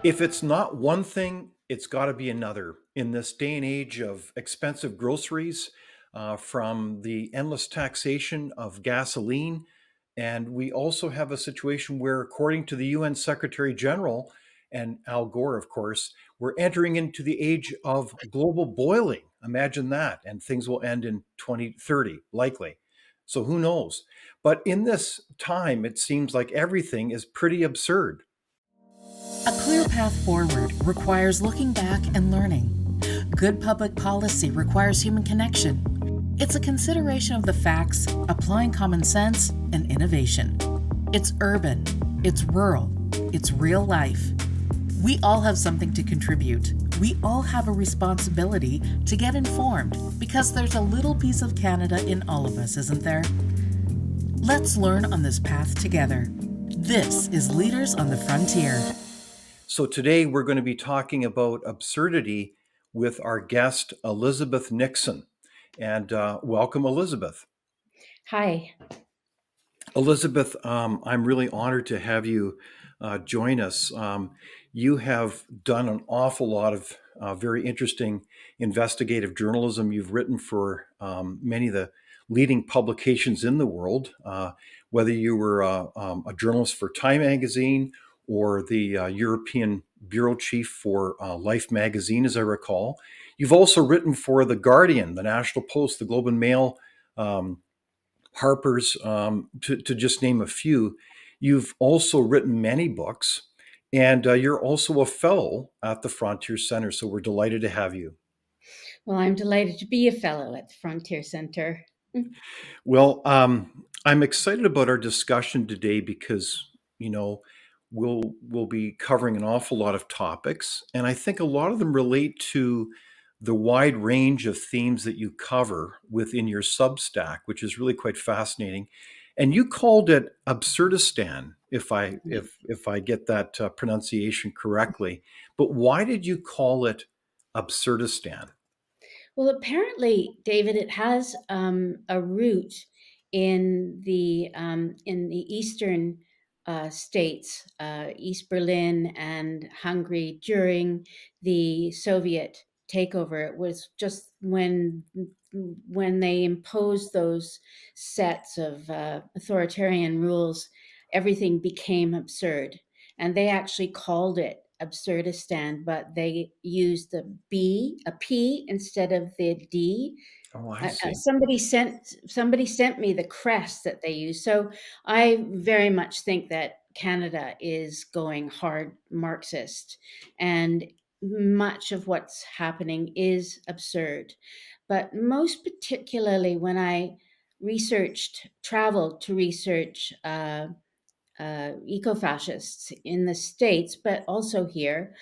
If it's not one thing, it's got to be another. In this day and age of expensive groceries, from the endless taxation of gasoline, and we also have a situation where, according to the UN Secretary General and Al Gore, of course, we're entering into the age of global boiling. Imagine that. And things will end in 2030, likely. So who knows? But in this time, it seems like everything is pretty absurd. A clear path forward requires looking back and learning. Good public policy requires human connection. It's a consideration of the facts, applying common sense, and innovation. It's urban, it's rural, it's real life. We all have something to contribute. We all have a responsibility to get informed because there's a little piece of Canada in all of us, isn't there? Let's learn on this path together. This is Leaders on the Frontier. So today we're going to be talking about absurdity with our guest, Elizabeth Nickson. And welcome, Elizabeth. Hi. Elizabeth, I'm really honored to have you join us. You have done an awful lot of very interesting investigative journalism. You've written for many of the leading publications in the world, whether you were a journalist for Time magazine or the European bureau chief for Life magazine, as I recall. You've also written for The Guardian, the National Post, the Globe and Mail, Harper's, to just name a few. You've also written many books, and you're also a fellow at the Frontier Center. So we're delighted to have you. Well, I'm delighted to be a fellow at the Frontier Center. Well, I'm excited about our discussion today because we'll be covering an awful lot of topics, and I think a lot of them relate to the wide range of themes that you cover within your Substack, which is really quite fascinating. And you called it Absurdistan, if I get that pronunciation correctly. But why did you call it Absurdistan? Well, apparently, David, it has a root in the eastern states, East Berlin and Hungary during the Soviet takeover. It was just when they imposed those sets of authoritarian rules, everything became absurd, and they actually called it Absurdistan, but they used a P instead of the D. Oh, I see. Somebody sent me the crest that they use. So I very much think that Canada is going hard Marxist, and much of what's happening is absurd. But most particularly when I traveled to research ecofascists in the States, but also here,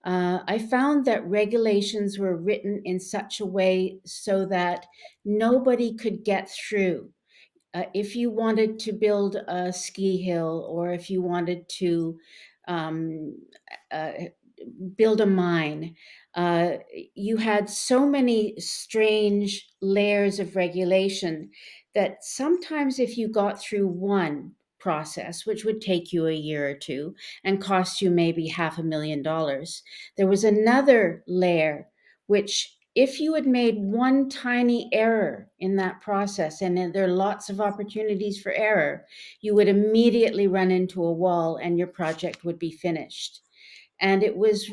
I found that regulations were written in such a way so that nobody could get through. If you wanted to build a ski hill, or if you wanted to um, uh, build a mine, you had so many strange layers of regulation that sometimes if you got through one process, which would take you a year or two and cost you maybe $500,000, there was another layer which, if you had made one tiny error in that process, and there are lots of opportunities for error, you would immediately run into a wall and your project would be finished. And it was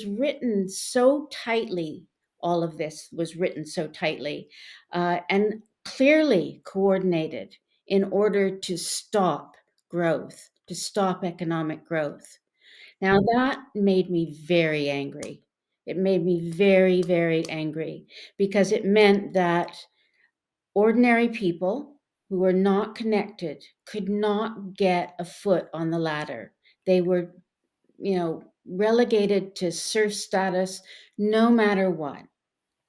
written so tightly. All of this was written so tightly and clearly coordinated in order to stop growth, to stop economic growth. Now that made me very angry. It made me very, very angry because it meant that ordinary people who were not connected could not get a foot on the ladder. They were, relegated to serf status no matter what.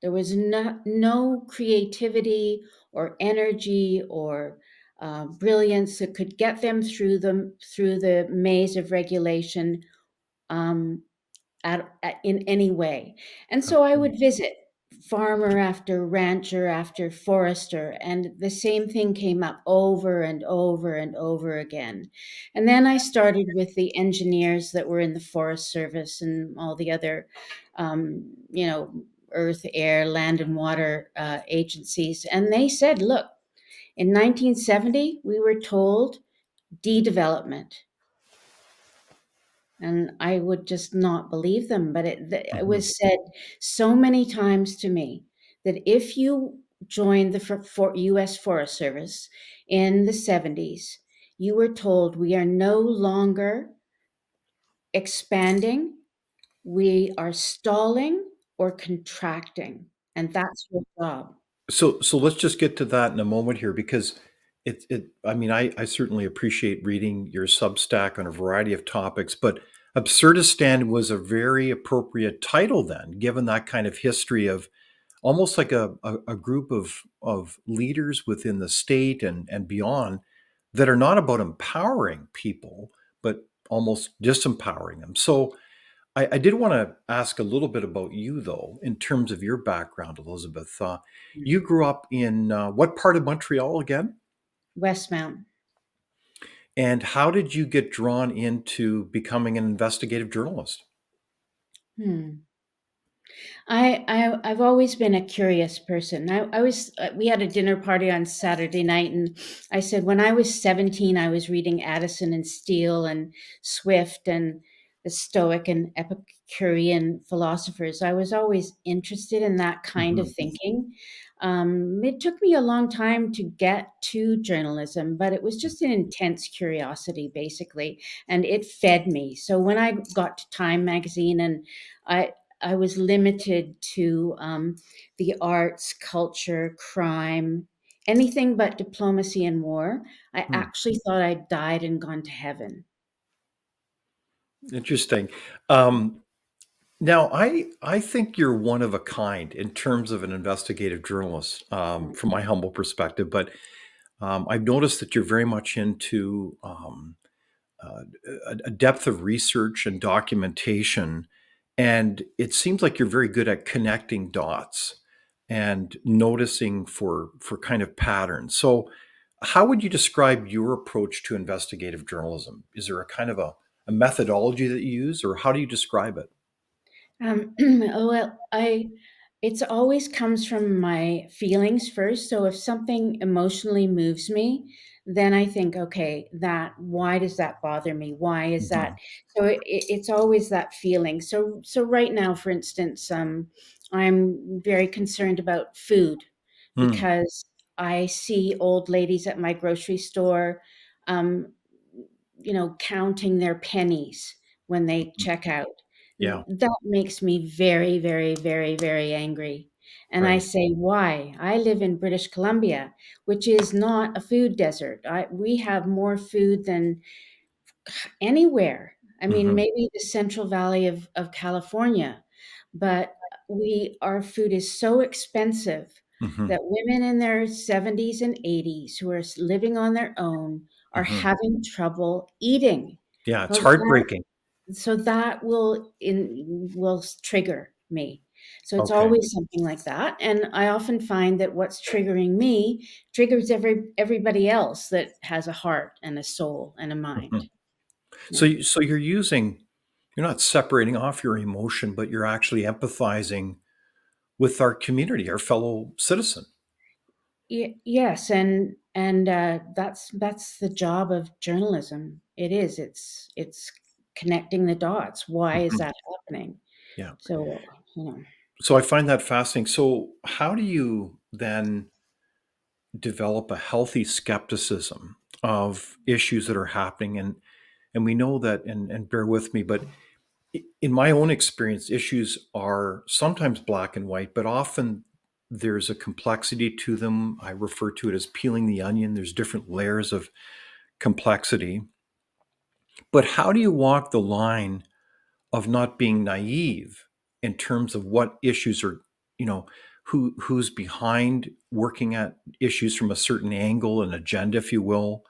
There was no creativity or energy or brilliance that could get them through the maze of regulation um, in any way. And so I would visit. farmer after rancher after forester, and the same thing came up over and over and over again. And then I started with the engineers that were in the Forest Service and all the other, you know, earth, air, land, and water agencies. And they said, look, in 1970, we were told de-development. And I would just not believe them. But it Mhm. was said so many times to me that if you joined the U.S. Forest Service in the 70s, you were told we are no longer expanding, we are stalling or contracting, and that's your job. So let's just get to that in a moment here because I mean, I certainly appreciate reading your Substack on a variety of topics, but Absurdistan was a very appropriate title then, given that kind of history of almost like a group of leaders within the state and beyond that are not about empowering people, but almost disempowering them. So I did want to ask a little bit about you, though, in terms of your background, Elizabeth. You grew up in what part of Montreal again? Westmount. And how did you get drawn into becoming an investigative journalist? Hmm. I've always been a curious person. I was we had a dinner party on Saturday night, and I said when I was 17, I was reading Addison and Steele and Swift and the Stoic and Epicurean philosophers. I was always interested in that kind of Mhm. thinking. It took me a long time to get to journalism, but it was just an intense curiosity, basically, and it fed me. So when I got to Time magazine and I I was limited to the arts, culture, crime, anything but diplomacy and war. I Hmm. actually thought I'd died and gone to heaven. Interesting. Um, Now, I think you're one of a kind in terms of an investigative journalist, from my humble perspective. But I've noticed that you're very much into uh, a depth of research and documentation, and it seems like you're very good at connecting dots and noticing for kind of patterns. So, how would you describe your approach to investigative journalism? Is there a kind of a methodology that you use, or how do you describe it? Well, it's always comes from my feelings first. So if something emotionally moves me, then I think, okay, that why does that bother me? Why is that? Mhm. So it's always that feeling. So right now, for instance, I'm very concerned about food Mm. because I see old ladies at my grocery store, um, counting their pennies when they Mhm. check out. Yeah, That makes me very, very, very, very angry. And I right. say, why? I live in British Columbia, which is not a food desert. We have more food than anywhere. I mean, Mhm. maybe the Central Valley of California, but our food is so expensive Mhm. that women in their 70s and 80s who are living on their own are Mhm. having trouble eating. Yeah, it's Well, that heartbreaking. so that will trigger me. So it's Okay. always something like that, and I often find that what's triggering me triggers everybody else that has a heart and a soul and a mind. Mhm. Yeah. So you're not separating off your emotion, but you're actually empathizing with our community, our fellow citizen. Yes, and that's the job of journalism. It is. It's connecting the dots. Why is Mhm. that happening? Yeah. So, you know. So I find that fascinating. So how do you then develop a healthy skepticism of issues that are happening? And we know that, and bear with me, but in my own experience, issues are sometimes black and white, but often there's a complexity to them. I refer to it as peeling the onion. There's different layers of complexity. But how do you walk the line of not being naive in terms of what issues are, you know, who's behind working at issues from a certain angle and agenda, if you will,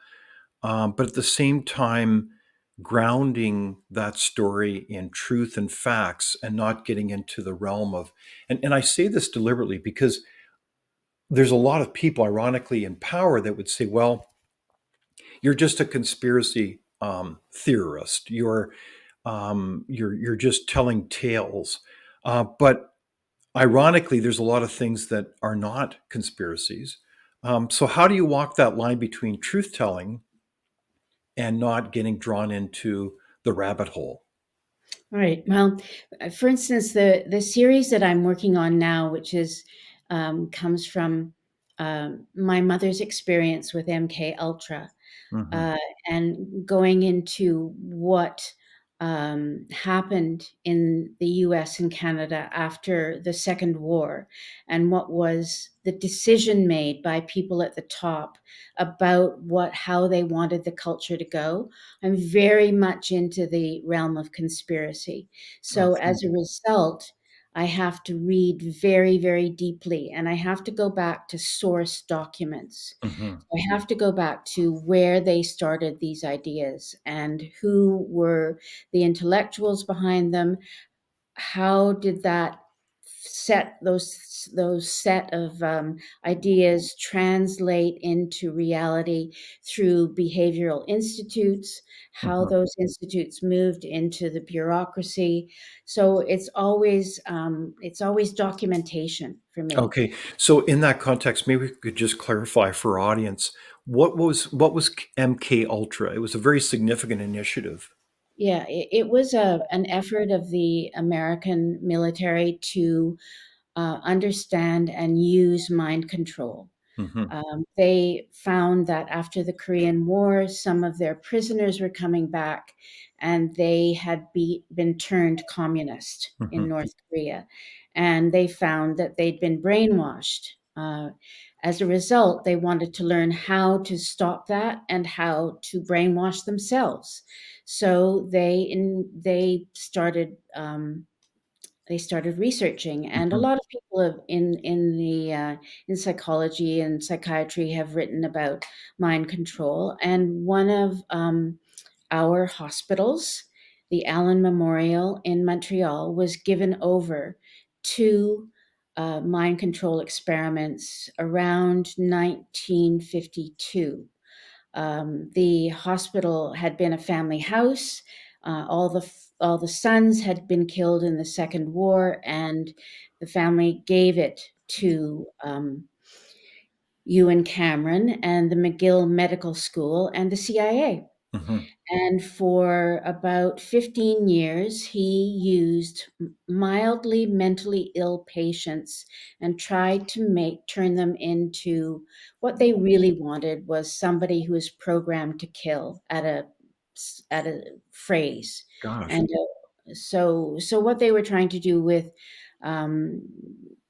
but at the same time grounding that story in truth and facts and not getting into the realm of, and I say this deliberately because there's a lot of people, ironically, in power that would say, well, you're just a conspiracy theorist. You're just telling tales. But ironically, there's a lot of things that are not conspiracies. So how do you walk that line between truth telling and not getting drawn into the rabbit hole? All right. Well, for instance, the series that I'm working on now, which is comes from my mother's experience with MK Ultra, Hmm. uh, and going into what happened in the US and Canada after the Second War, and what was the decision made by people at the top about how they wanted the culture to go. I'm very much into the realm of conspiracy. So Okay. as a result, I have to read very, very deeply, and I have to go back to source documents. Hmm. I have to go back to where they started these ideas and who were the intellectuals behind them. How did that set those set of ideas translate into reality through behavioral institutes? How Hmm. those institutes moved into the bureaucracy. So it's always documentation for me. Okay. So in that context, maybe we could just clarify for our audience what was MK Ultra? It was a very significant initiative. Yeah, it was an effort of the American military to understand and use mind control. Hmm. They found that after the Korean War, some of their prisoners were coming back, and they had been turned communist in Hmm. North Korea. And they found that they'd been brainwashed. As a result, they wanted to learn how to stop that and how to brainwash themselves. So they started researching, and a Hmm. lot of people in psychology and psychiatry have written about mind control. And one of our hospitals, the Allen Memorial in Montreal, was given over to mind control experiments around 1952. The hospital had been a family house. All the sons had been killed in the Second War, and the family gave it to Ewan Cameron and the McGill Medical School and the CIA. Hmm. And for about 15 years, he used mildly mentally ill patients and tried to turn them into what they really wanted was somebody who was programmed to kill at a phrase. Gosh. And so what they were trying to do with um,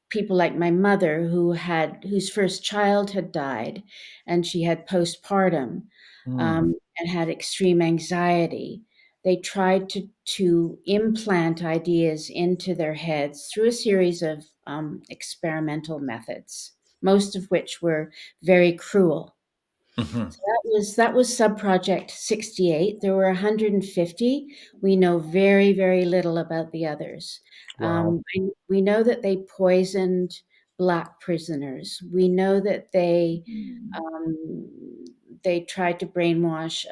people like my mother, whose first child had died, and she had postpartum, Mm. and had extreme anxiety. They tried to implant ideas into their heads through a series of experimental methods, most of which were very cruel. Hmm. So that was subproject 68. There were 150. We know very, very little about the others. Wow. We know that they poisoned Black prisoners. We know that they tried to brainwash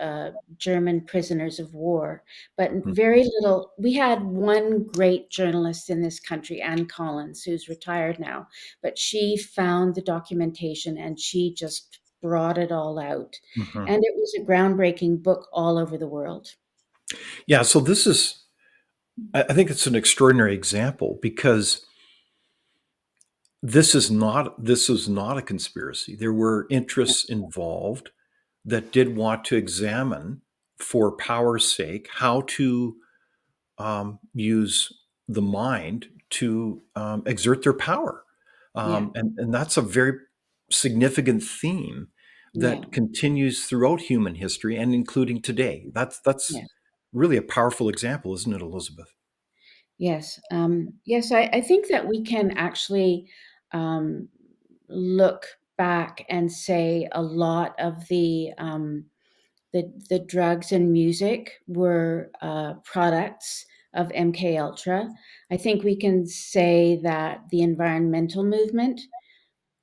German prisoners of war, but Mhm. very little. We had one great journalist in this country, Anne Collins, who's retired now, but she found the documentation and she just brought it all out. Mhm. And it was a groundbreaking book all over the world. Yeah, so this is, I think it's an extraordinary example because this is not a conspiracy. There were Yeah, interests involved that did want to examine, for power's sake, how to use the mind to exert their power. yeah, And that's a very significant theme yeah, that continues throughout human history and including today. That's yeah. really a powerful example, isn't it, Elizabeth? Yes. Yes, I think that we can actually um, look back and say a lot of the the drugs and music were products of MK Ultra. I think we can say that the environmental movement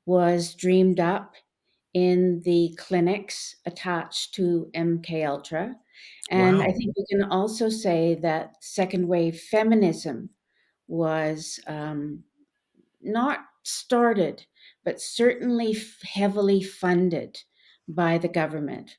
was dreamed up in the clinics attached to MK Ultra. And I Wow. think we can also say that second wave feminism was not started, but certainly heavily funded by the government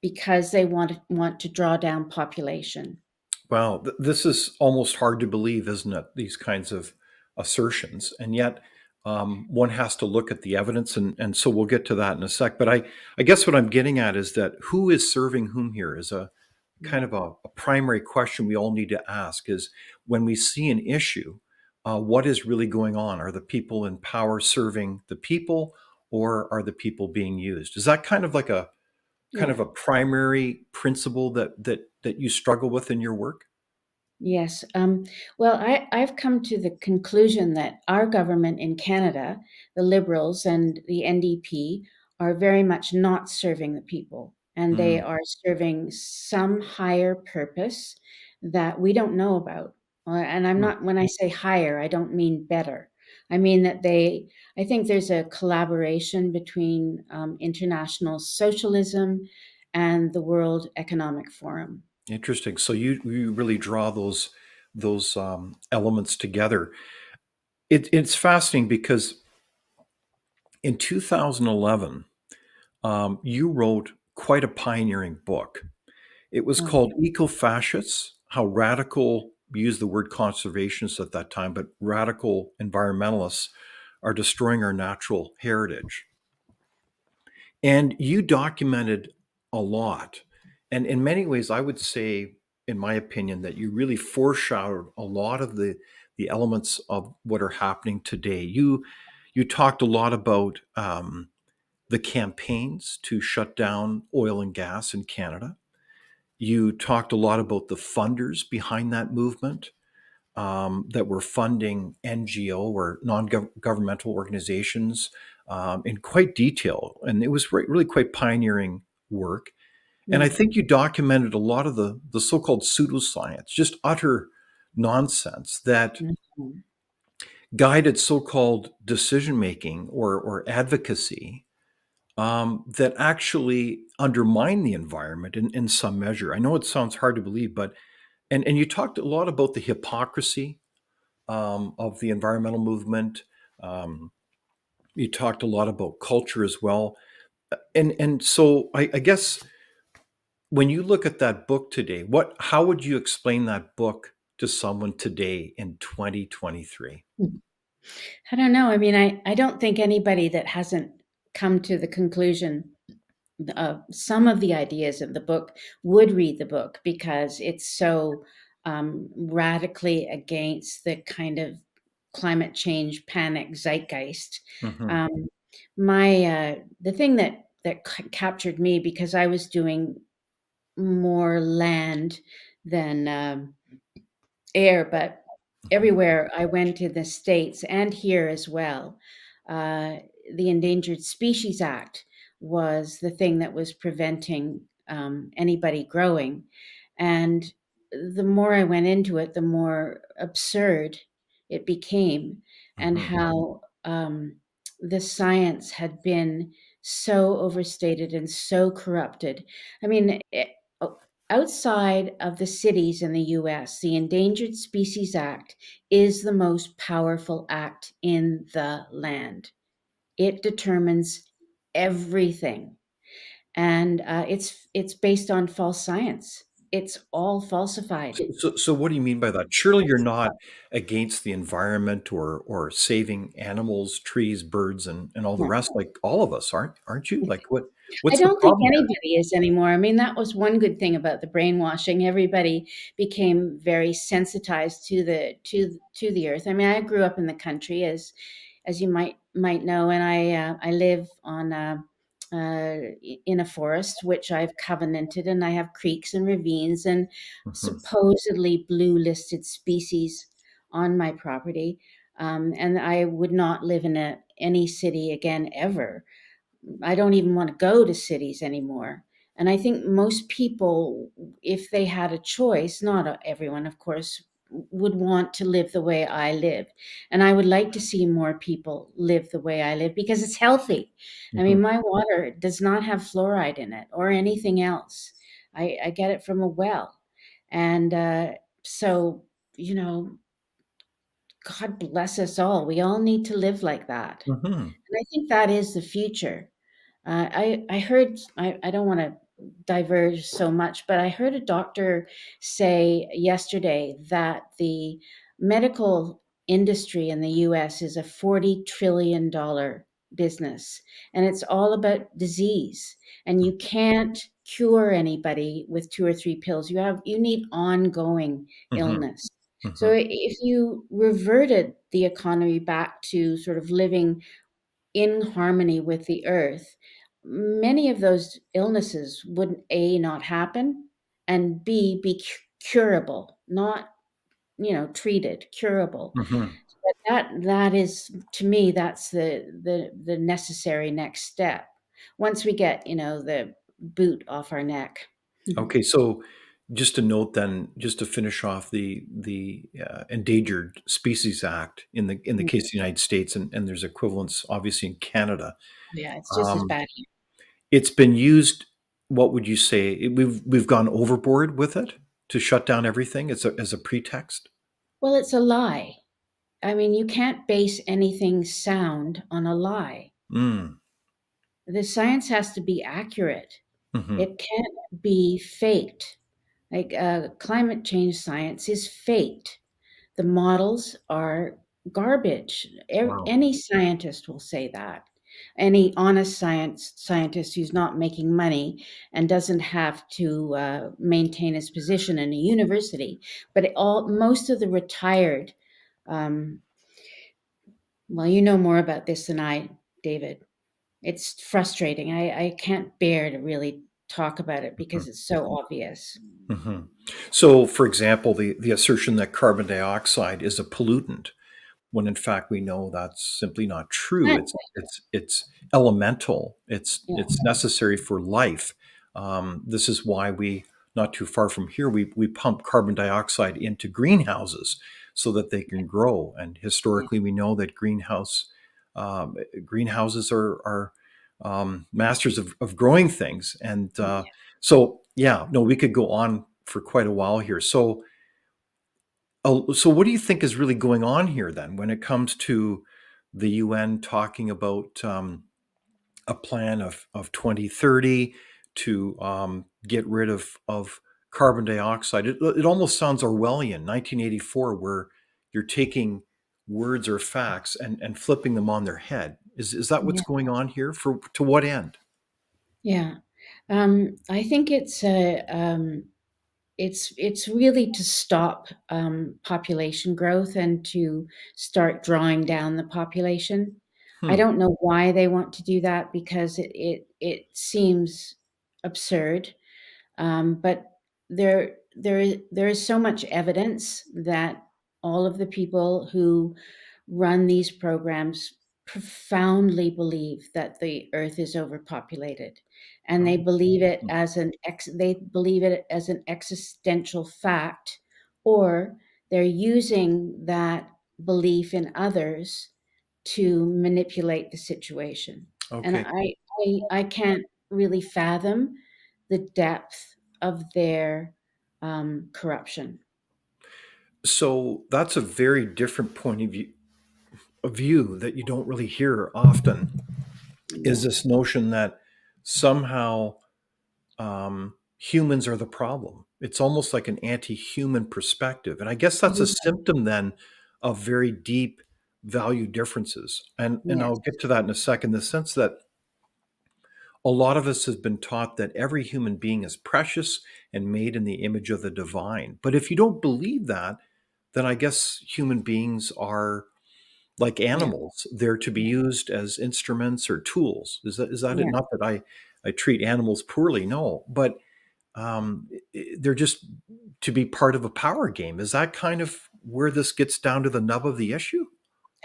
because they want to draw down population. Wow, this is almost hard to believe, isn't it? These kinds of assertions, and yet one has to look at the evidence, and so we'll get to that in a sec. But I guess what I'm getting at is that who is serving whom here is a kind of a primary question we all need to ask. Is when we see an issue, what is really going on? Are the people in power serving the people, or are the people being used? Is that kind of like a Yeah. primary principle that you struggle with in your work? Yes. Well, I've come to the conclusion that our government in Canada, the Liberals and the NDP, are very much not serving the people, and they Mm, are serving some higher purpose that we don't know about. And I'm mm. not, when I say higher, I don't mean better. I mean that I think there's a collaboration between international socialism and the World Economic Forum. Interesting. So you really draw those elements together. It's fascinating because in 2011, you wrote quite a pioneering book. It was Oh, called Ecofascists: How Radical, we used the word conservationists at that time, but radical environmentalists are destroying our natural heritage. And you documented a lot. And in many ways, I would say, in my opinion, that you really foreshadowed a lot of the elements of what are happening today. You talked a lot about the campaigns to shut down oil and gas in Canada. You talked a lot about the funders behind that movement that were funding NGO or non-governmental organizations in quite detail, and it was really quite pioneering work. And I mm, think you documented a lot of the so-called pseudoscience, just utter nonsense that mhm. guided so-called decision making or advocacy that actually undermine the environment in some measure. I know it sounds hard to believe, but and you talked a lot about the hypocrisy of the environmental movement. Um, you talked a lot about culture as well, and so I guess when you look at that book today, what how would you explain that book to someone today in 2023? I don't know. I mean, I don't think anybody that hasn't come to the conclusion of some of the ideas of the book would read the book because it's so radically against the kind of climate change panic zeitgeist. Hmm. Um, the thing that captured me because I was doing more land than air, but everywhere I went in the States and here as well, uh, the Endangered Species Act was the thing that was preventing anybody growing. And the more I went into it, the more absurd it became, and Hmm. how the science had been so overstated and so corrupted. I mean, outside of the cities in the US, the Endangered Species Act is the most powerful act in the land. It determines everything, and it's based on false science. It's all falsified. So what do you mean by that? Surely you're not against the environment or saving animals, trees, birds, and all the No. rest, like all of us, aren't you? Like I what's the don't think problem there? anybody is anymore. I mean, that was one good thing about the brainwashing. Everybody became very sensitized to the earth. I mean, I grew up in the country, as you might know, and I live on in a forest which I've covenanted, and I have creeks and ravines and Mhm. supposedly blue listed species on my property. And I would not live in any city again ever. I don't even want to go to cities anymore. And I think most people, if they had a choice, not everyone, of course, would want to live the way I live. And I would like to see more people live the way I live because it's healthy. I Mhm. mean, my water does not have fluoride in it or anything else. I get it from a well. And so, you know, God bless us all. We all need to live like that. Mhm. And I think that is the future. I heard, I don't want to diverge so much, but I heard a doctor say yesterday that the medical industry in the US is a $40 trillion business, and it's all about disease. And you can't cure anybody with two or three pills. You need ongoing Mhm. illness. So Mhm. if you reverted the economy back to sort of living in harmony with the earth, many of those illnesses would A, not happen, and B, be curable, not, treated, curable. Mhm. But that is, to me, that's the necessary next step. Once we get, the boot off our neck. Okay, so just a note then, just to finish off the Endangered Species Act in the case of the United States, and there's equivalents obviously in Canada. Yeah, it's just as Um, bad here. it's been used. What would you say? We've gone overboard with it to shut down everything as a pretext. Well, it's a lie. I mean, you can't base anything sound on a lie. Mm. The science has to be accurate. Hmm. It can't be faked. Like climate change science is faked. The models are garbage. Wow. Any scientist will say that. Any honest scientist who's not making money and doesn't have to maintain his position in a university, but most of the retired, um, well, you know more about this than I, David. It's frustrating. I can't bear to really talk about it because it's so obvious. Hmm. So, for example, the assertion that carbon dioxide is a pollutant, when in fact we know that's simply not true. And It's elemental. yeah, It's necessary for life. This is why we, not too far from here, we pump carbon dioxide into greenhouses so that they can grow. And yeah, historically, we know that um, greenhouses are masters of growing things. And yeah. so, yeah, no, we could go on for quite a while here. So oh, so what do you think is really going on here then when it comes to the UN talking about a plan of 2030 to get rid of carbon dioxide? It almost sounds Orwellian, 1984, where you're taking words or facts and flipping them on their head. Is that what's Yeah. going on here? For to what end? Yeah. I think it's really to stop population growth and to start drawing down the population. I Hmm. don't know why they want to do that because it seems absurd. But there is so much evidence that all of the people who run these programs profoundly believe that the earth is overpopulated, and Oh. they believe it as an existential fact, or they're using that belief in others to manipulate the situation. And Okay. I can't really fathom the depth of their corruption. So that's a very different point of view that you don't really hear often. Is Yeah. this notion that somehow humans are the problem. It's almost like an anti-human perspective. And I guess that's a Yeah. symptom then of very deep value differences. And I'll Yes. get to that in a second. The sense that a lot of us have been taught that every human being is precious and made in the image of the divine. But if you don't believe that, then I guess human beings are like Yeah. animals. They're to be Yeah. used as instruments or tools. Is that it? Yeah. Not that I treat animals poorly, no, but they're just to be part of a power game. Is that kind of where this gets down to the nub of the issue?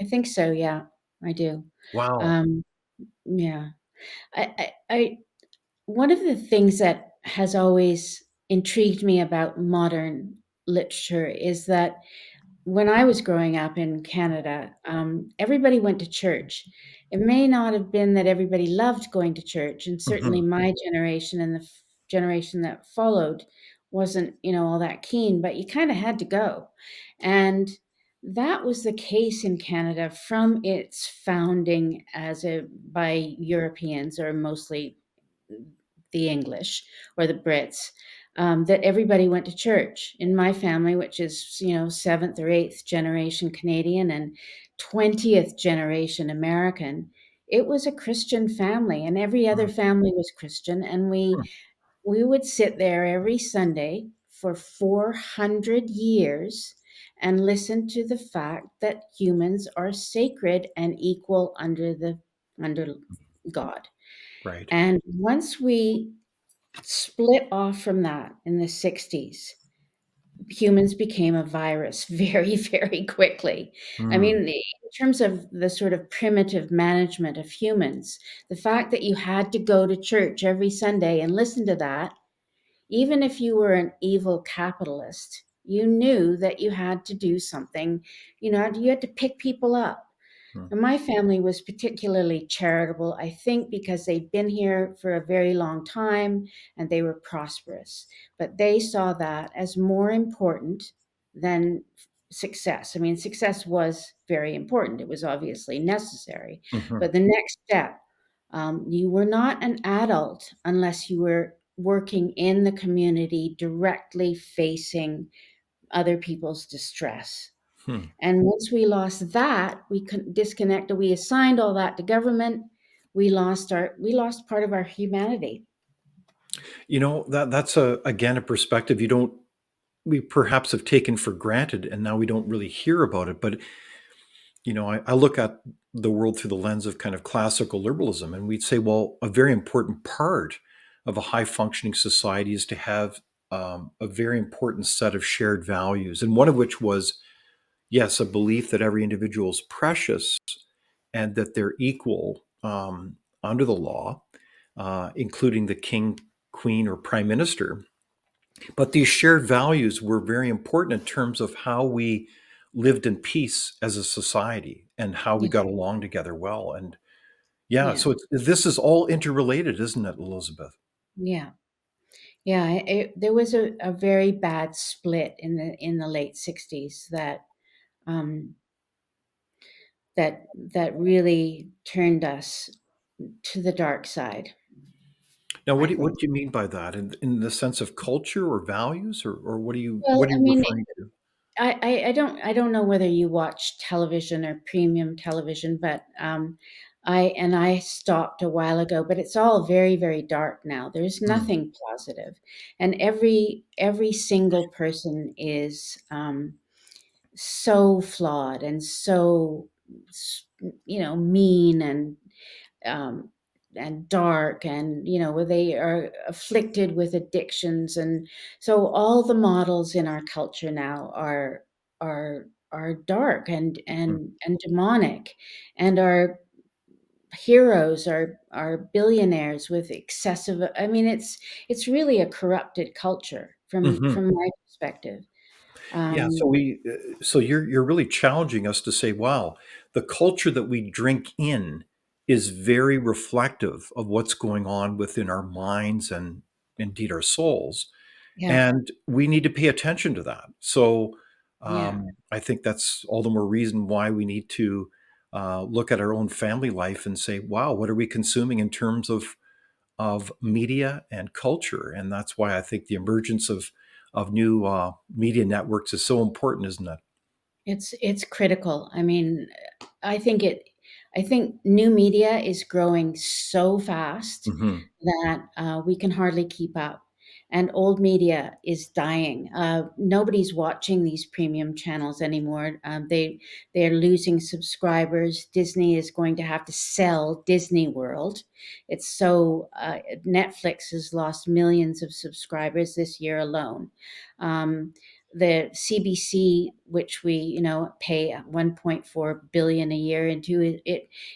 I think so. Yeah, I do. Wow. Um, yeah. I one of the things that has always intrigued me about modern literature is that when I was growing up in Canada, everybody went to church. It may not have been that everybody loved going to church, and certainly Mhm. my generation and the generation that followed wasn't, all that keen, but you kind of had to go. And that was the case in Canada from its founding by Europeans, or mostly the English or the Brits, that everybody went to church. In my family, which is, seventh or eighth generation Canadian and 20th generation American, it was a Christian family, and every other Mm. family was Christian. And we would sit there every Sunday for 400 years and listen to the fact that humans are sacred and equal under God. Right. And once we split off from that in the 60s, humans became a virus very, very quickly. I Mm. mean, in terms of the sort of primitive management of humans, the fact that you had to go to church every Sunday and listen to that, even if you were an evil capitalist, you knew that you had to do something. You had to pick people up. Mm. And my family was particularly charitable, I think, because they'd been here for a very long time and they were prosperous. But they saw that as more important than success. I mean, success was very important, it was obviously necessary. Mhm. But the next step, you were not an adult unless you were working in the community, directly facing other people's distress. Hmm. And once we lost that, disconnected. We assigned all that to government. We lost part of our humanity. That's again a perspective we perhaps have taken for granted, and now we don't really hear about it. But I look at the world through the lens of kind of classical liberalism, and we'd say, well, a very important part of a high functioning society is to have a very important set of shared values, and one of which was, yes, a belief that every individual is precious and that they're equal under the law, including the king, queen, or prime minister. But these shared values were very important in terms of how we lived in peace as a society and how we Yeah, got along together well. And yeah, yeah, so this is all interrelated, isn't it, Elizabeth? yeah, yeah. There was a very bad split in the late '60s um, that really turned us to the dark side, Now, I what think. do you mean by that? In the sense of culture or values, or Well, what are I you mean, referring to? I don't know whether you watch television or premium television, but I stopped a while ago, but it's all very, very dark now. There's Mm. nothing positive, and every single person is so flawed and so mean um, and dark, and where they are afflicted with addictions. And so all the models in our culture now are dark Mm. and demonic, and our heroes are billionaires with excessive. I mean, it's really a corrupted culture Mhm. from my perspective. Yeah, so um you're really challenging us to say, wow, the culture that we drink in is very reflective of what's going on within our minds and indeed our souls, yeah, and we need to pay attention to that. So yeah. I think that's all the more reason why we need to look at our own family life and say, wow, what are we consuming in terms of media and culture? And that's why I think the emergence of new media networks is so important, isn't it? It's critical. I mean, I think it I think new media is growing so fast Hmm. that we can hardly keep up. And old media is dying. Nobody's watching these premium channels anymore. They're losing subscribers. Disney is going to have to sell Disney World. It's so Netflix has lost millions of subscribers this year alone. Um, the CBC, which we pay 1.4 billion a year into,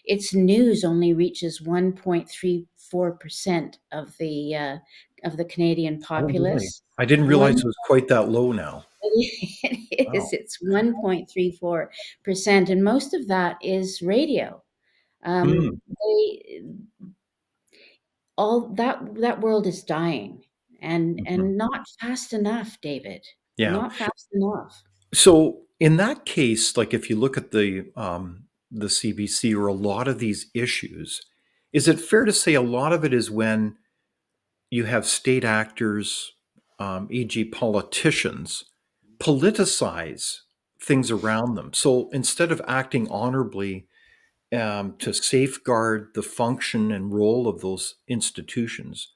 its news only reaches 1.34% of the Canadian Oh, really? populace. I didn't realize One it was quite that low now. it is. Wow. It's 1.34%, and most of that is radio. Hmm. They all that world is dying, and Mhm. not fast enough, David. Yeah. Not fast enough. So in that case, like if you look at the CBC or a lot of these issues, is it fair to say a lot of it is when you have state actors, e.g., politicians, politicize things around them? So instead of acting honorably to safeguard the function and role of those institutions,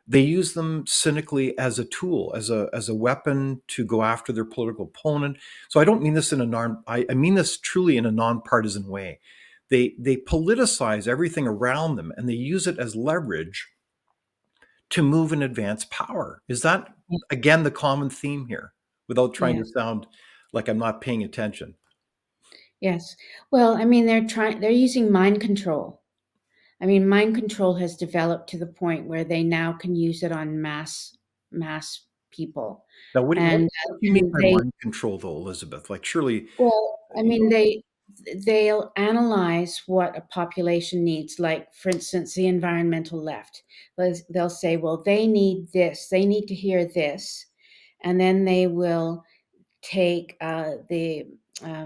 they use them cynically as a tool, as a weapon to go after their political opponent. So I don't mean this in a I mean this truly in a nonpartisan way. They politicize everything around them and they use it as leverage to move and advance power. Is that again the common theme here? Without trying to Yes. sound like I'm not paying attention. Yes. Well, I mean, they're using mind control. I mean, mind control has developed to the point where they now can use it on mass people. Now, And what do you mean and by they mind control, though, Elizabeth? Like, surely, well, I mean, they'll analyze what a population needs. Like, for instance, the environmental left. They'll say, well, they need this, they need to hear this, and then they will take the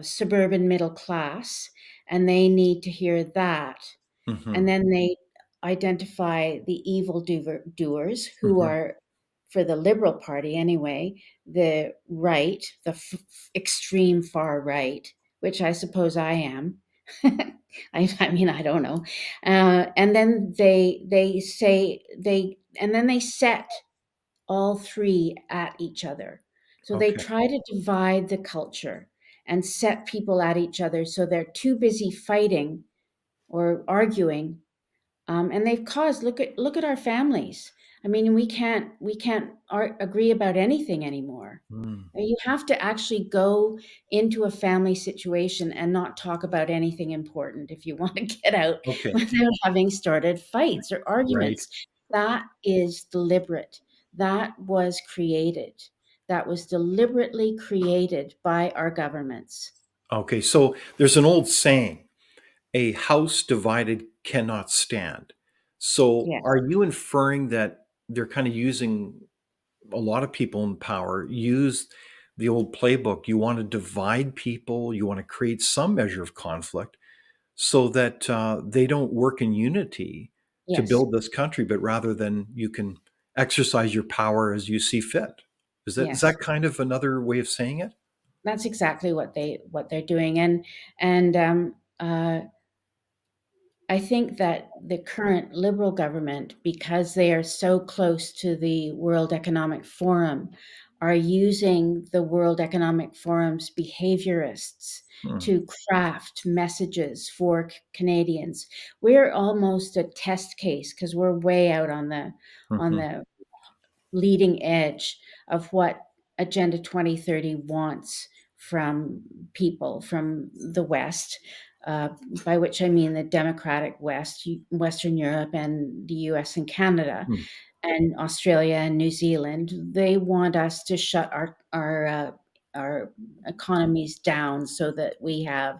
suburban middle class, and they need to hear that, and hmm then they identify the evil doers who hmm are, for the Liberal Party anyway, the right, the extreme far right, which I suppose I am. I mean, I don't know. And then they say and then they set all three at each other. So they okay, try to divide the culture and set people at each other so they're too busy fighting or arguing, and they've caused, look at our families. I mean, we can't agree about anything anymore. mm, You have to actually go into a family situation and not talk about anything important if you want to get out okay, without having started fights or right, arguments. That is deliberate. That was created. That was deliberately created by our governments. okay. So there's an old saying: "A house divided cannot stand." So Yeah. are you inferring that they're kind of using a lot of people in power use the old playbook? You want to divide people, you want to create some measure of conflict, so that they don't work in unity to Yes. build this country, but rather than you can exercise your power as you see fit. Is Yes. that kind of another way of saying it? That's exactly what they're doing, and I think that the current Liberal government, because they are so close to the World Economic Forum, are using the World Economic Forum's behaviorists Hmm. to craft messages for Canadians. We're almost a test case because we're way out on Mhm. the leading edge of what Agenda 2030 wants from people from the West, uh, by which I mean the democratic West, Western Europe, and the US and Canada, Hmm. and Australia and New Zealand. They want us to shut our economies down so that we have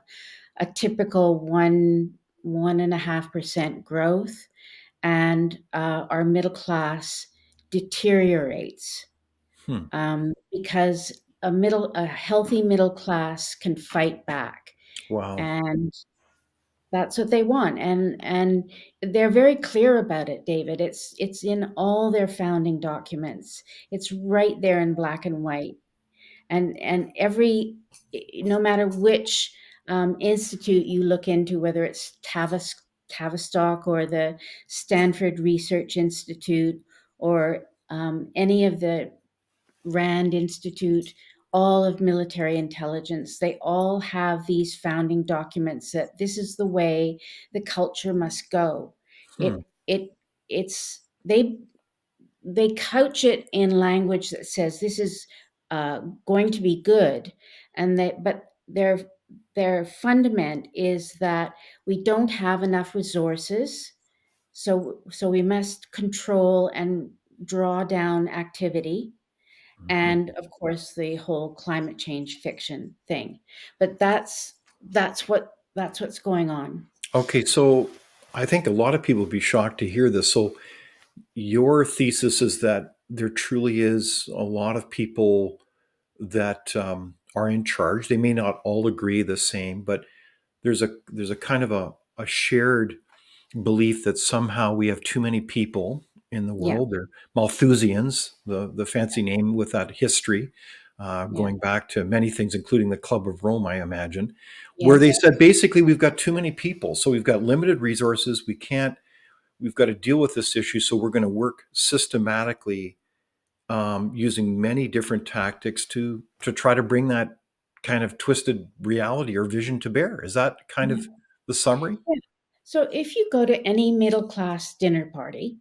a typical 1.5% growth, and our middle class deteriorates, Hmm. because a healthy middle class can fight back, Wow. and that's what they want, and they're very clear about it, David. It's in all their founding documents. It's right there in black and white, and every no matter which institute you look into, whether it's Tavistock or the Stanford Research Institute, or any of the Rand Institute, all of military intelligence, they all have these founding documents that this is the way the culture must go. Hmm. It it's they couch it in language that says this is going to be good, but their fundament is that we don't have enough resources, so we must control and draw down activity, Mhm. and of course the whole climate change fiction thing. But that's what's going on. Okay, so I think a lot of people would be shocked to hear this. So your thesis is that there truly is a lot of people that are in charge. They may not all agree the same, but there's a kind of a shared belief that somehow we have too many people in the Yeah, world. They're Malthusians, the fancy name with that history, yeah, going back to many things, including the Club of Rome, I imagine, where they yes, said basically we've got too many people, so we've got limited resources. We can't. We've got to deal with this issue, so we're going to work systematically using many different tactics to try to bring that kind of twisted reality or vision to bear. Is that kind yeah, of the summary? yeah. So if you go to any middle class dinner party,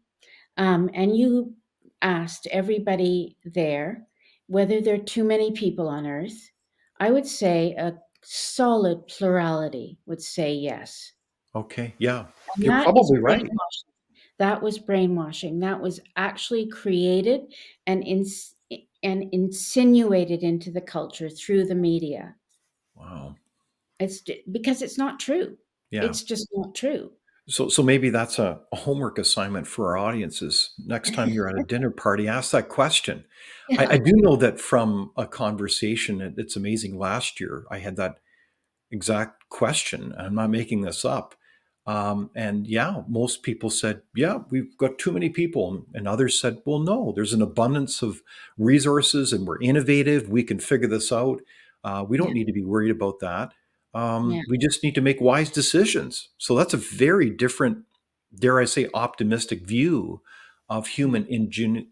and you asked everybody there whether there are too many people on Earth, I would say a solid plurality would say yes. Okay, yeah, And you're that is probably right. brainwashing. That was brainwashing. That was actually created and insinuated into the culture through the media. Wow. Because it's not true. Yeah. It's just not true. So maybe that's a homework assignment for our audiences. Next time you're at a dinner party, ask that question. I Yeah, do know that from a conversation, it's amazing. Last year, I had that exact question. I'm not making this up. And yeah, most people said, yeah, we've got too many people. And others said, well, no, there's an abundance of resources and we're innovative. We can figure this out. We don't yeah, need to be worried about that. yeah, We just need to make wise decisions. So that's a very different, dare I say, optimistic view of yeah, human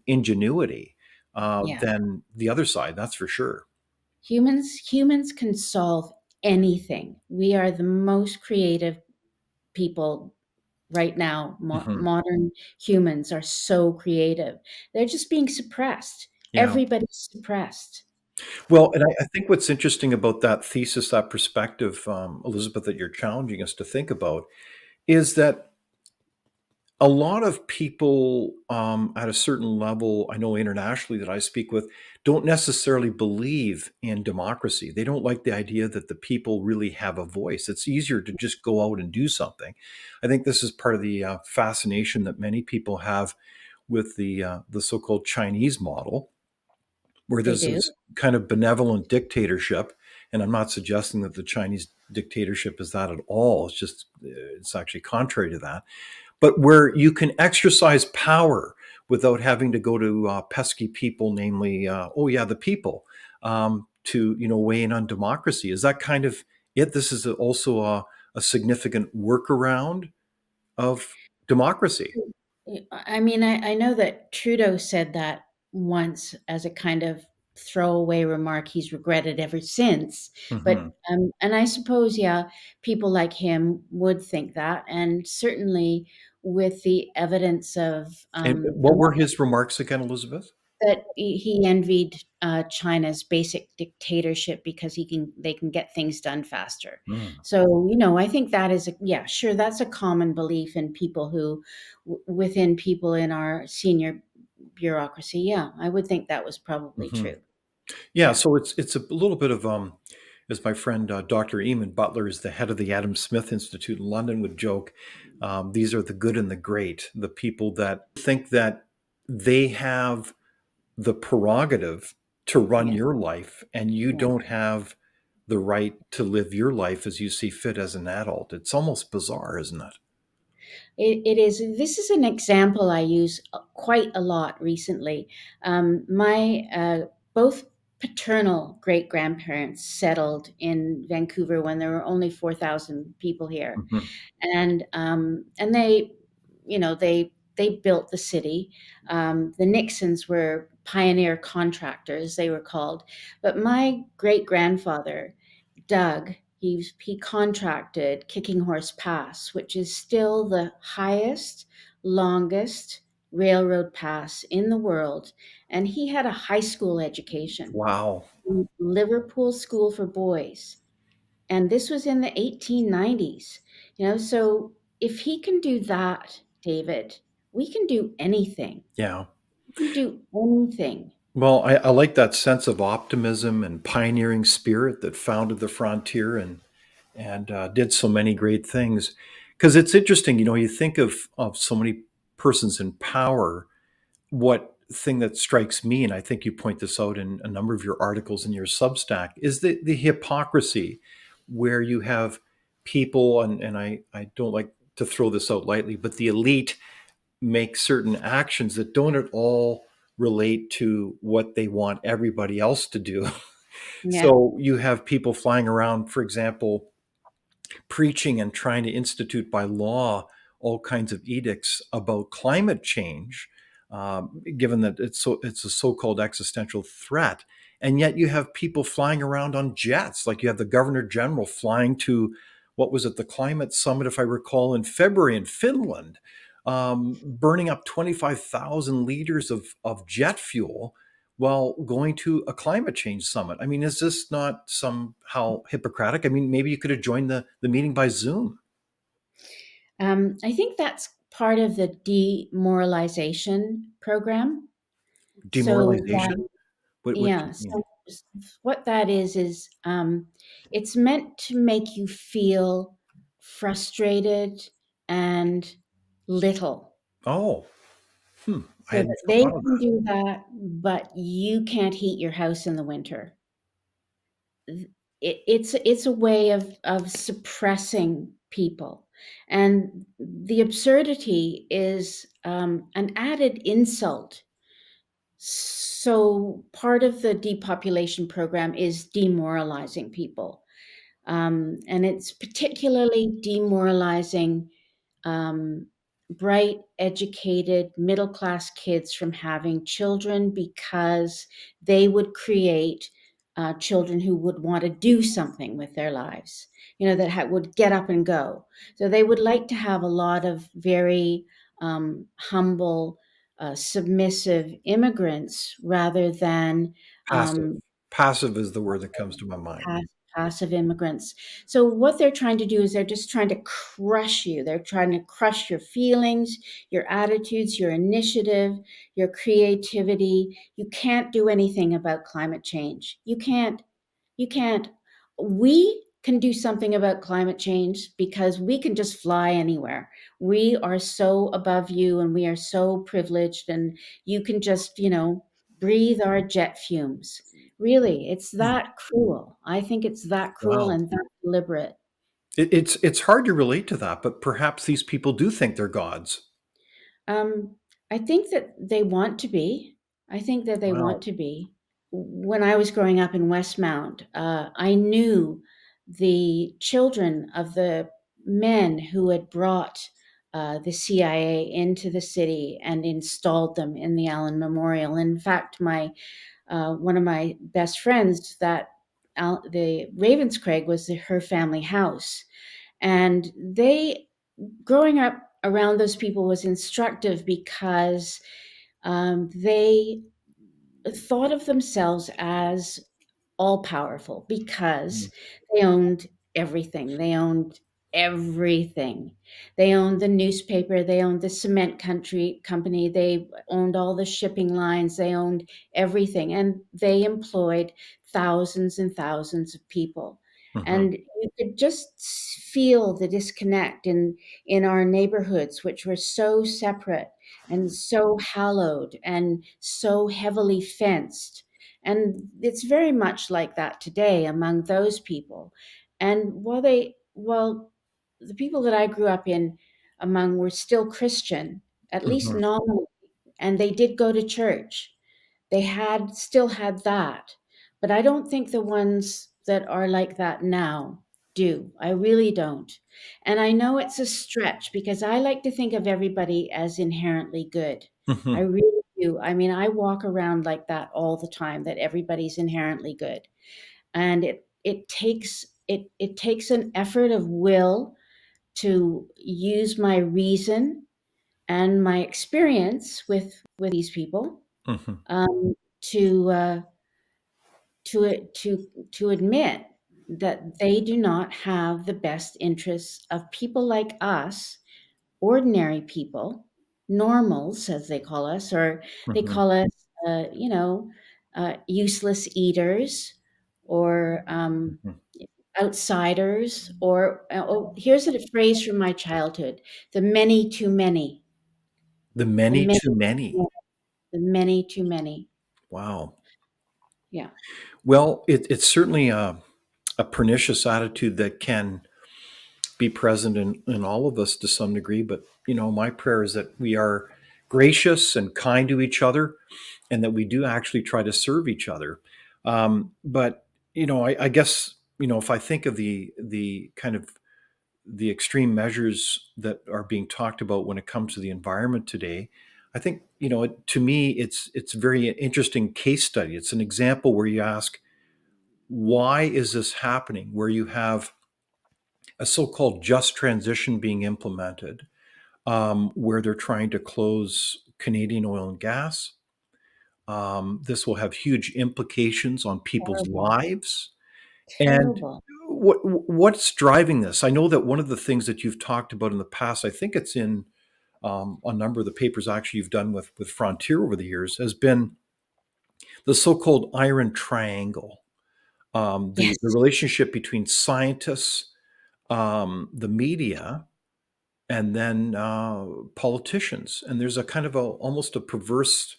ingenuity yeah. than the other side. That's for sure. Humans can solve anything. We are the most creative people right now. Mhm. Modern humans are so creative. They're just being suppressed. Yeah. Everybody's suppressed. Well, and I think what's interesting about that thesis, that perspective, Elizabeth, that you're challenging us to think about, is that a lot of people at a certain level, I know internationally that I speak with, don't necessarily believe in democracy. They don't like the idea that the people really have a voice. It's easier to just go out and do something. I think this is part of the fascination that many people have with the so-called Chinese model, where They there's do. this kind of benevolent dictatorship. And I'm not suggesting that the Chinese dictatorship is that at all. It's just, it's actually contrary to that. But where you can exercise power without having to go to pesky people, namely, oh yeah, the people, to weigh in on democracy. Is that kind of it? This is also a significant workaround of democracy. I mean, I know that Trudeau said that once as a kind of throwaway remark. He's regretted ever since. Hmm. And I suppose, yeah, people like him would think that, and certainly with the evidence of And what were his remarks again, Elizabeth? that he envied China's basic dictatorship because they can get things done faster. Mm. So I think that is yeah, sure, that's a common belief in people who within people in our senior bureaucracy. Yeah, I would think that was probably Hmm. true. Yeah, Yeah, so it's a little bit of as my friend Dr. Eamon Butler is the head of the Adam Smith Institute in London would joke, these are the good and the great, the people that think that they have the prerogative to run yeah, your life and you yeah. don't have the right to live your life as you see fit as an adult. It's almost bizarre, isn't it? It is. This is an example I use quite a lot recently. My both paternal great grandparents settled in Vancouver when there were only 4,000 people here, Mhm. and they, they built the city. The Nicksons were pioneer contractors, they were called, but my great grandfather Doug, he contracted Kicking Horse Pass, which is still the highest, longest, railroad pass in the world, and he had a high school education, Wow. Liverpool School for Boys. And this was in the 1890s. So if he can do that, David, we can do anything. Yeah. We can do anything. Well, I like that sense of optimism and pioneering spirit that founded the frontier and did so many great things. Because it's interesting, you think of so many persons in power. What thing that strikes me, and I think you point this out in a number of your articles in your Substack, is the hypocrisy, where you have people, and I don't like to throw this out lightly, but the elite make certain actions that don't at all relate to what they want everybody else to do. Yeah. So you have people flying around, for example, preaching and trying to institute by law all kinds of edicts about climate change, given that it's a so-called existential threat. And yet you have people flying around on jets, like you have the governor general flying to, what was it, the climate summit, if I recall, in February in Finland, burning up 25,000 liters of jet fuel while going to a climate change summit. I mean, is this not somehow Hippocratic? I mean, maybe you could have joined the meeting by Zoom. I think that's part of the demoralization program. So that, Demoralization? What do yeah, you mean? so what that is it's meant to make you feel frustrated and little, Oh, I so hadn't that they thought of can that. do that, but you can't heat your house in the winter. It's a way of suppressing people, and the absurdity is an added insult. So part of the depopulation program is demoralizing people, and it's particularly demoralizing um, bright, educated, middle class kids from having children, because they would create children who would want to do something with their lives, that would get up and go. So they would like to have a lot of very humble, submissive immigrants rather than Passive. um, Passive is the word that comes to my mind. pass- passive immigrants. So what they're trying to do is they're just trying to crush you. They're trying to crush your feelings, your attitudes, your initiative, your creativity. You can't do anything about climate change. You can't. You can't. We can do something about climate change because we can just fly anywhere. We are so above you and we are so privileged, and you can just, breathe our jet fumes. Really, it's Hmm. that cruel. I think it's that cruel Wow. and that deliberate. It's hard to relate to that, but perhaps these people do think they're gods. Um, I think that they want to be. I think that they want Wow. to be. When I was growing up in Westmount, I knew the children of the men who had brought the CIA into the city and installed them in the Allen Memorial. In fact, my one of my best friends, the Ravenscraig was her family house, and they growing up around those people was instructive because they thought of themselves as all powerful Hmm. because they owned everything. They owned everything. They owned the newspaper, they owned the cement country company, they owned all the shipping lines, they owned everything, and they employed thousands and thousands of people. Hmm. And you could just feel the disconnect in our neighborhoods, which were so separate and so hallowed and so heavily fenced, and it's very much like that today among those people. And while the people that I grew up in among were still Christian, at least Hmm. nominally, and they did go to church, they had still had that. But I don't think the ones that are like that now do. I really don't. And I know it's a stretch because I like to think of everybody as inherently good. I Hmm. really do. I mean, I walk around like that all the time, that everybody's inherently good. And it takes an effort of will to use my reason and my experience with these people, Mhm. um, to to admit that they do not have the best interests of people like us, ordinary people, normals, as they call us, or they Mhm. call us, useless eaters, or Mhm. outsiders, or oh, here's a phrase from my childhood: the many too many, The the many many, too many. the many too many. Wow. Yeah, Well, it's certainly a pernicious attitude that can be present in all of us to some degree. But, my prayer is that we are gracious and kind to each other and that we do actually try to serve each other. But, I guess, if I think of the kind of the extreme measures that are being talked about when it comes to the environment today, I think, to me, it's a very interesting case study. It's an example where you ask, why is this happening? Where you have a so-called just transition being implemented, where they're trying to close Canadian oil and gas. This will have huge implications on people's terrible, lives. And terrible. what's driving this? I know that one of the things that you've talked about in the past, I think it's in a number of the papers actually you've done with Frontier over the years, has been the so-called iron triangle, the Yes, relationship between scientists, the media, and then politicians. And there's a kind of almost a perverse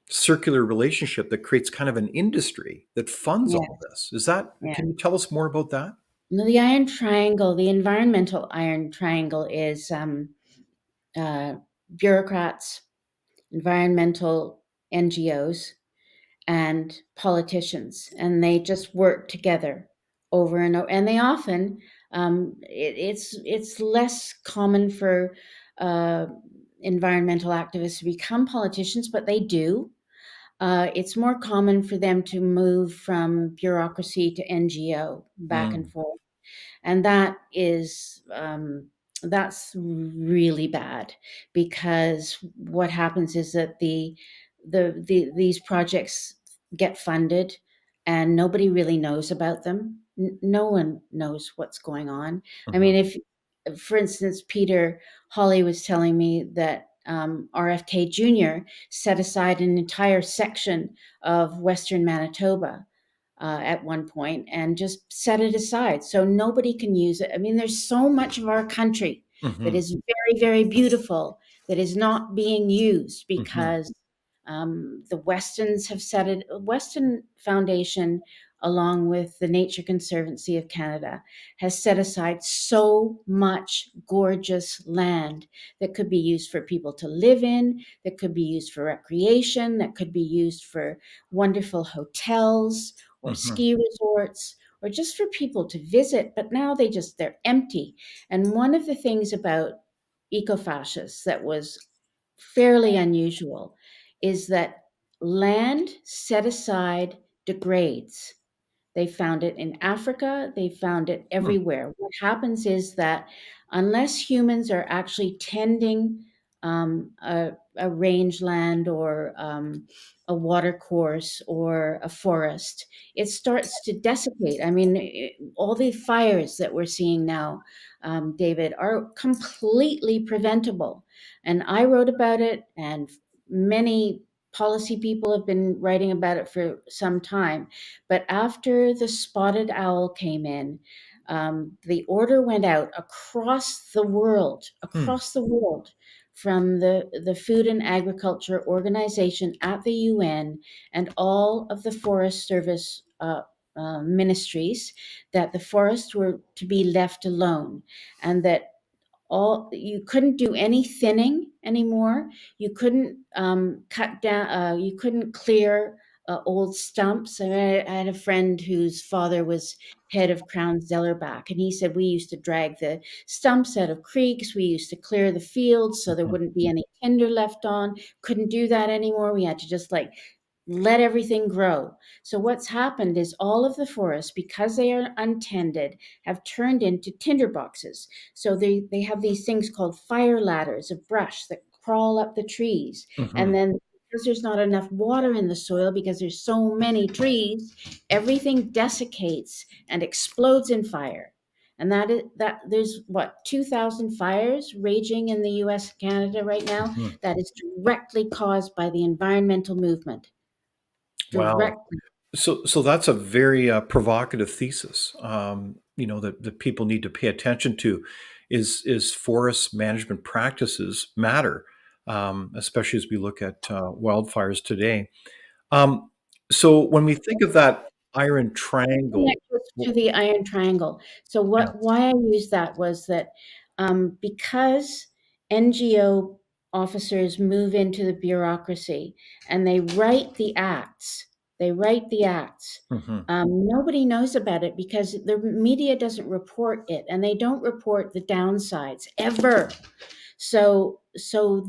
circular relationship that creates kind of an industry that funds yeah, all this. Is that? yeah. Can you tell us more about that? No, the iron triangle, the environmental iron triangle, is bureaucrats, environmental NGOs, and politicians, and they just work together over and over. And they often, it's less common for uh, environmental activists to become politicians, but they do. It's more common for them to move from bureaucracy to NGO, back and Mm, forth, and that's really bad, because what happens is that these projects get funded and nobody really knows about them. No one knows what's going on. I mhm, mean, if for instance, Peter Hawley was telling me that RFK Jr. set aside an entire section of Western Manitoba at one point, and just set it aside so nobody can use it. I mean, there's so much of our country that mhm, is very, very beautiful that is not being used mhm, because the Westons have set it. Weston Foundation, along with the Nature Conservancy of Canada, has set aside so much gorgeous land that could be used for people to live in, that could be used for recreation, that could be used for wonderful hotels or mhm, ski resorts, or just for people to visit. But now they're empty. And one of the things about ecofascists that was fairly unusual is that land set aside degrades. They found it in Africa. They found it mm, everywhere. What happens is that unless humans are actually tending a rangeland, or a watercourse, or a forest, it starts to dissipate. I mean, all the fires that we're seeing now, David, are completely preventable. And I wrote about it, and many policy people have been writing about it for some time. But after the spotted owl came in, the order went out mm, across the world, from the Food and Agriculture Organization at the UN, and all of the Forest Service ministries, that the forests were to be left alone, and that all you couldn't do any thinning anymore. You couldn't cut down. You couldn't clear old stumps. I had a friend whose father was head of Crown Zellerback, and he said we used to drag the stumps out of creeks. We used to clear the fields so there mhm, wouldn't be any tinder left on. Couldn't do that anymore. We had to just like let everything grow. So what's happened is all of the forests, because they are untended, have turned into tinderboxes. So they have these things called fire ladders of brush that crawl up the trees. And Hmm. then because there's not enough water in the soil, because there's so many trees, everything desiccates and explodes in fire. And that there's what 2,000 fires raging in the US, Canada right now, Hmm. that is directly caused by the environmental movement. Wow. Directly. So that's a very provocative thesis. That people need to pay attention to is forest management practices matter, especially as we look at wildfires today. Um, so when we think of that iron triangle, Connect us to the iron triangle. So yeah. why I used that was that, because NGO officers move into the bureaucracy and they write the acts. Hmm. Nobody knows about it because the media doesn't report it, and they don't report the downsides ever. So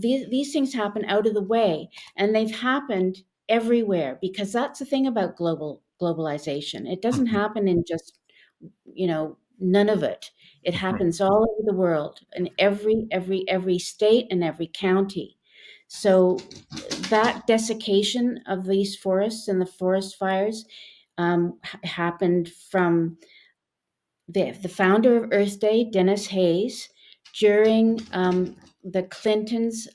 these things happen out of the way, and they've happened everywhere, because that's the thing about globalization. It doesn't Hmm. happen in just, none of it. It Hmm. happens all over the world, in every state and every county. So that desiccation of these forests and the forest fires, happened from the founder of Earth Day, Dennis Hayes, during the Clintons'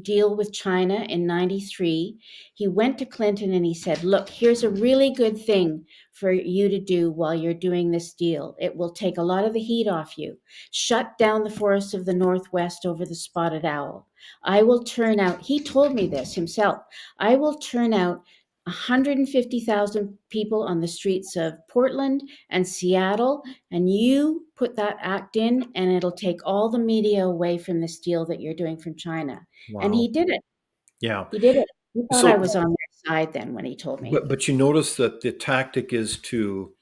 deal with China in '93. He went to Clinton and he said, "Look, here's a really good thing for you to do while you're doing this deal. It will take a lot of the heat off you. Shut down the forests of the Northwest over the spotted owl. I will turn out," he told me this himself, "I will turn out 150,000 people on the streets of Portland and Seattle, and you put that act in, and it'll take all the media away from this deal that you're doing from China." And Wow. he did it. Yeah. He did it. He thought I So, was on their side then when he told me. but you notice that the tactic is to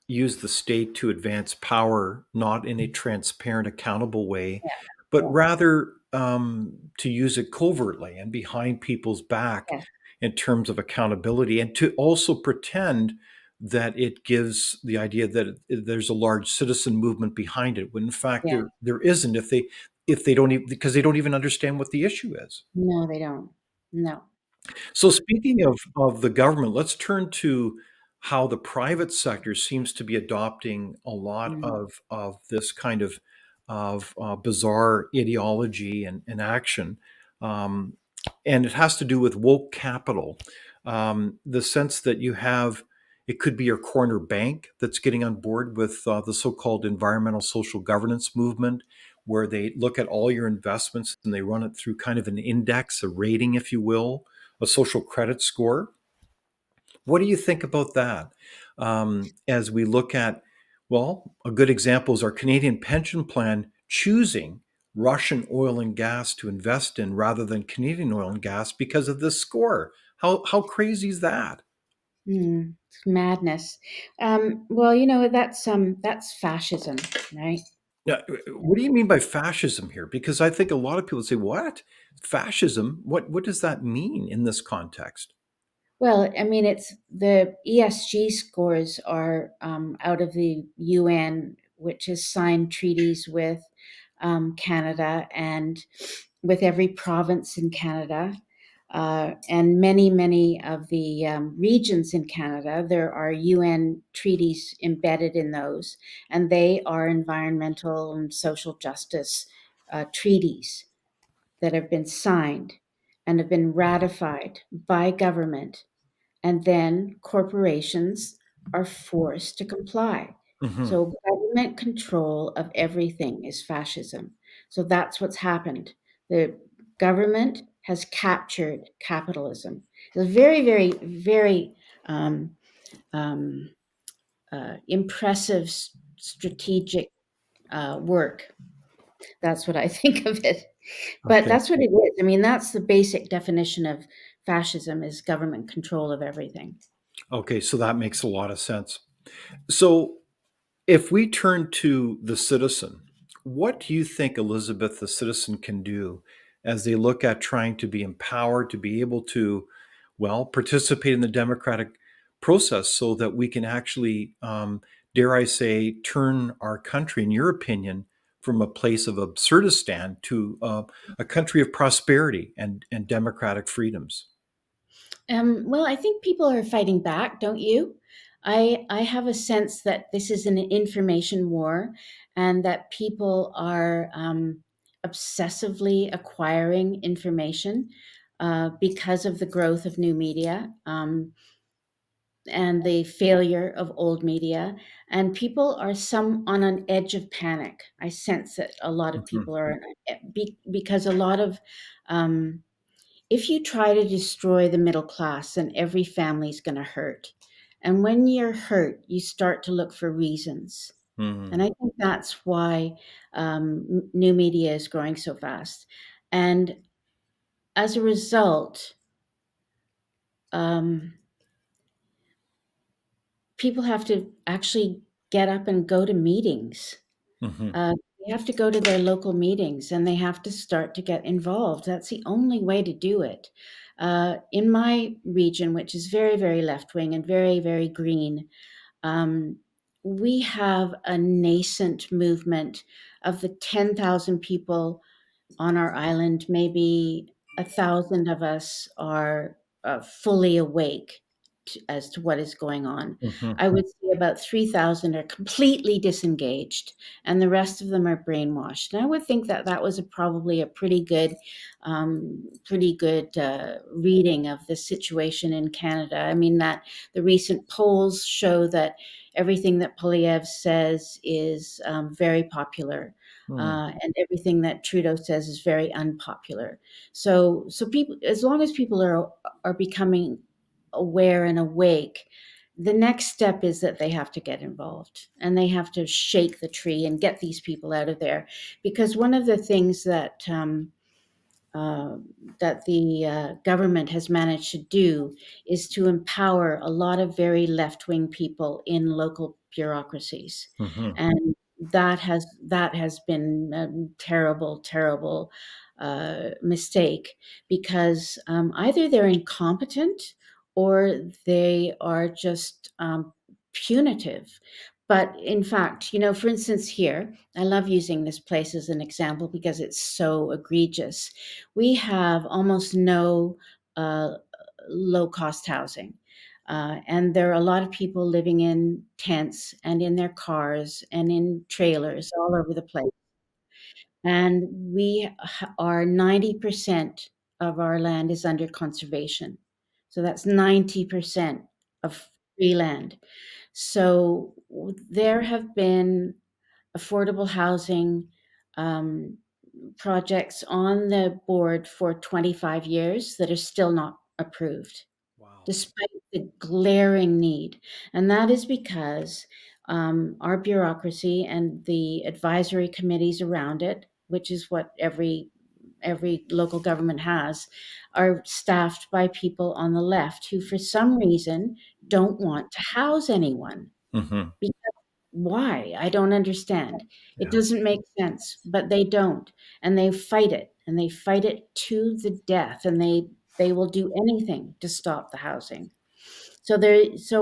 use the state to advance power, not in a transparent, accountable way, Yeah, but yeah, rather to use it covertly and behind people's back yeah, in terms of accountability, and to also pretend that it gives the idea that there's a large citizen movement behind it, when in fact yeah. there isn't. If they don't even, because they don't even understand what the issue is. No, they don't. No. So speaking of the government, let's turn to how the private sector seems to be adopting a lot Mm, of this kind of bizarre ideology and action, um, and it has to do with woke capital, the sense that you have. It could be your corner bank that's getting on board with the so-called environmental social governance movement, where they look at all your investments and they run it through kind of an index, a rating, if you will, a social credit score. What do you think about that? As we look at, well, a good example is our Canadian pension plan choosing Russian oil and gas to invest in rather than Canadian oil and gas because of this score. How crazy is that? it's madness. Well, that's fascism, right? Now, what do you mean by fascism here? Because I think a lot of people say, "What fascism? What does that mean in this context?" Well, I mean, it's the ESG scores are out of the UN, which has signed treaties with Canada and with every province in Canada. And many of the regions in Canada, there are UN treaties embedded in those, and they are environmental and social justice treaties that have been signed and have been ratified by government, and then corporations are forced to comply. Hmm. So government control of everything is fascism. So that's what's happened. The government has captured capitalism. It's very um, um, impressive strategic work. That's what I think of it. But Okay. that's what it is. I mean, that's the basic definition of fascism, is government control of everything. Okay, so that makes a lot of sense. So if we turn to the citizen, what do you think, Elizabeth, the citizen can do as they look at trying to be empowered to be able to, well, participate in the democratic process so that we can actually, dare I say, turn our country, in your opinion, from a place of Absurdistan to a country of prosperity and democratic freedoms? Well, I think people are fighting back, don't you? I have a sense that this is an information war, and that people are obsessively acquiring information because of the growth of new media. And the failure of old media, and people are some on an edge of panic. I sense that a lot of Mhm, people are because a lot of if you try to destroy the middle class, then every family's going to hurt, and when you're hurt you start to look for reasons. And mhm, I think that's why new media is growing so fast, and as a result, um, people have to actually get up and go to meetings. mhm, They have to go to their local meetings, and they have to start to get involved. That's the only way to do it. In my region, which is very, very left wing and very, very green, um, we have a nascent movement of the 10,000 people on our island. Maybe 1,000 of us are fully awake as to what is going on. mhm, I would say about 3,000 are completely disengaged, and the rest of them are brainwashed. And I would think that that was probably a pretty good reading of the situation in Canada. I mean, that the recent polls show that everything that Polyev says is very popular, mhm, and everything that Trudeau says is very unpopular. So people, as long as people are becoming aware and awake, the next step is that they have to get involved, and they have to shake the tree and get these people out of there. Because one of the things uh, that the government has managed to do is to empower a lot of very left wing people in local bureaucracies, mhm, and that has been a terrible, terrible mistake, because either they're incompetent or they are just punitive. But in fact, for instance, here, I love using this place as an example because it's so egregious. We have almost no uh, low cost housing. And there are a lot of people living in tents and in their cars and in trailers all over the place. And we are 90% of our land is under conservation. So that's 90% of free land. So there have been affordable housing um, projects on the board for 25 years that are still not approved, wow. despite the glaring need. And that is because our bureaucracy and the advisory committees around it, which is what every local government has, are staffed by people on the left who, for some reason, don't want to house anyone. Mhm, Why? I don't understand. It yeah. doesn't make sense, but they don't, and they fight it, and they fight it to the death, and they will do anything to stop the housing. So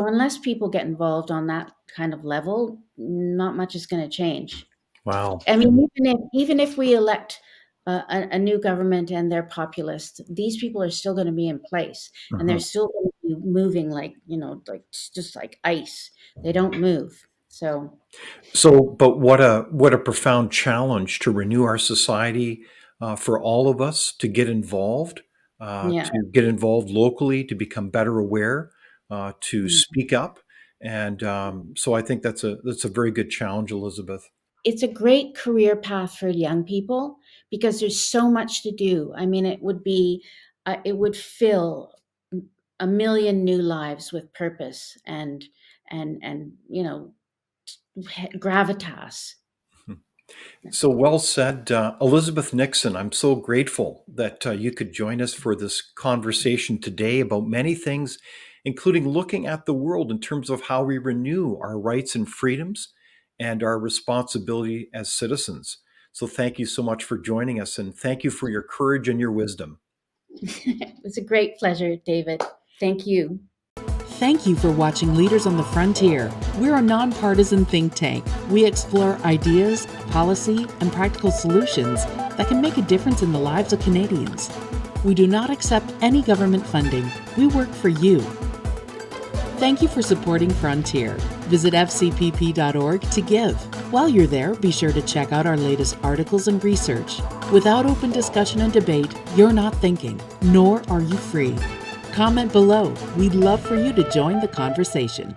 unless people get involved on that kind of level, not much is going to change. Wow. I mean, even if we elect a new government and they're populist, these people are still going to be in place, and they're Mhm. still going to be moving like like just like ice. They don't move. So So, but what a profound challenge to renew our society, for all of us yeah. to get involved locally, to become better aware, to Mm. speak up, and so I think that's a very good challenge, Elizabeth. It's a great career path for young people because there's so much to do. I mean, it would fill a million new lives with purpose and gravitas. So well said, Elizabeth Nickson. I'm so grateful that you could join us for this conversation today about many things, including looking at the world in terms of how we renew our rights and freedoms and our responsibility as citizens. So thank you so much for joining us, and thank you for your courage and your wisdom. It was a great pleasure, David. Thank you. Thank you for watching Leaders on the Frontier. We're a nonpartisan think tank. We explore ideas, policy, and practical solutions that can make a difference in the lives of Canadians. We do not accept any government funding. We work for you. Thank you for supporting Frontier. Visit fcpp.org to give. While you're there, be sure to check out our latest articles and research. Without open discussion and debate, you're not thinking, nor are you free. Comment below. We'd love for you to join the conversation.